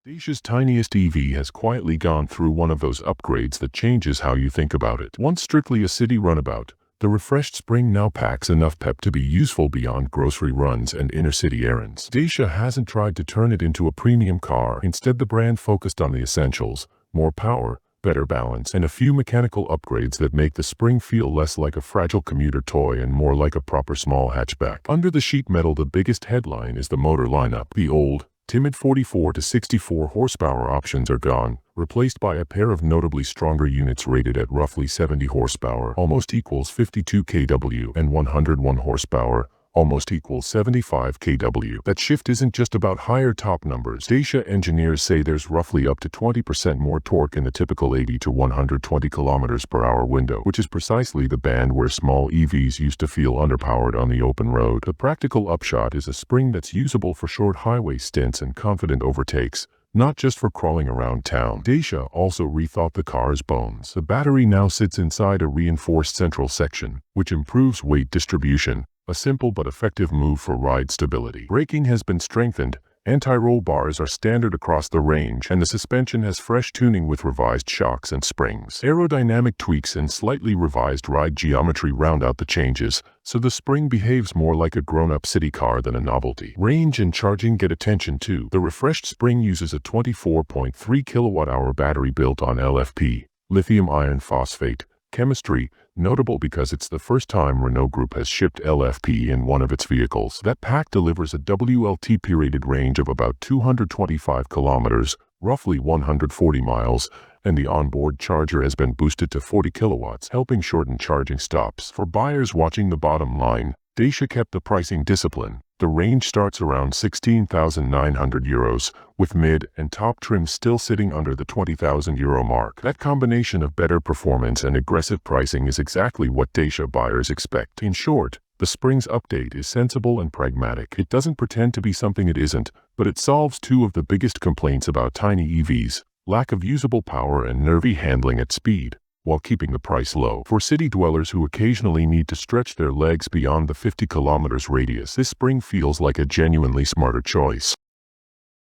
Dacia's tiniest EV has quietly gone through one of those upgrades that changes how you think about it. Once strictly a city runabout, the refreshed Spring now packs enough pep to be useful beyond grocery runs and inner-city errands. Dacia hasn't tried to turn it into a premium car. Instead, the brand focused on the essentials: more power, better balance, and a few mechanical upgrades that make the Spring feel less like a fragile commuter toy and more like a proper small hatchback. Under the sheet metal, the biggest headline is the motor lineup. The old, timid 44 to 64 horsepower options are gone, replaced by a pair of notably stronger units rated at roughly 70 horsepower, almost equals 52 kW, and 101 horsepower, almost equals 75 kW. That shift isn't just about higher top numbers. Dacia engineers say there's roughly up to 20% more torque in the typical 80 to 120 km per hour window, which is precisely the band where small EVs used to feel underpowered on the open road. The practical upshot is a Spring that's usable for short highway stints and confident overtakes, not just for crawling around town. Dacia also rethought the car's bones. The battery now sits inside a reinforced central section, which improves weight distribution, a simple but effective move for ride stability. Braking has been strengthened, anti-roll bars are standard across the range, and the suspension has fresh tuning with revised shocks and springs. Aerodynamic tweaks and slightly revised ride geometry round out the changes, so the Spring behaves more like a grown-up city car than a novelty. Range and charging get attention too. The refreshed Spring uses a 24.3 kWh battery built on LFP, lithium iron phosphate, chemistry, notable because it's the first time Renault Group has shipped LFP in one of its vehicles. That pack delivers a WLTP-rated range of about 225 kilometers, roughly 140 miles, and the onboard charger has been boosted to 40 kilowatts, helping shorten charging stops. For buyers watching the bottom line, Dacia kept the pricing discipline. The range starts around €16,900, with mid and top trims still sitting under the €20,000 mark. That combination of better performance and aggressive pricing is exactly what Dacia buyers expect. In short, the Spring's update is sensible and pragmatic. It doesn't pretend to be something it isn't, but it solves two of the biggest complaints about tiny EVs: lack of usable power and nervy handling at speed, while keeping the price low. For city dwellers who occasionally need to stretch their legs beyond the 50 kilometers radius, this Spring feels like a genuinely smarter choice.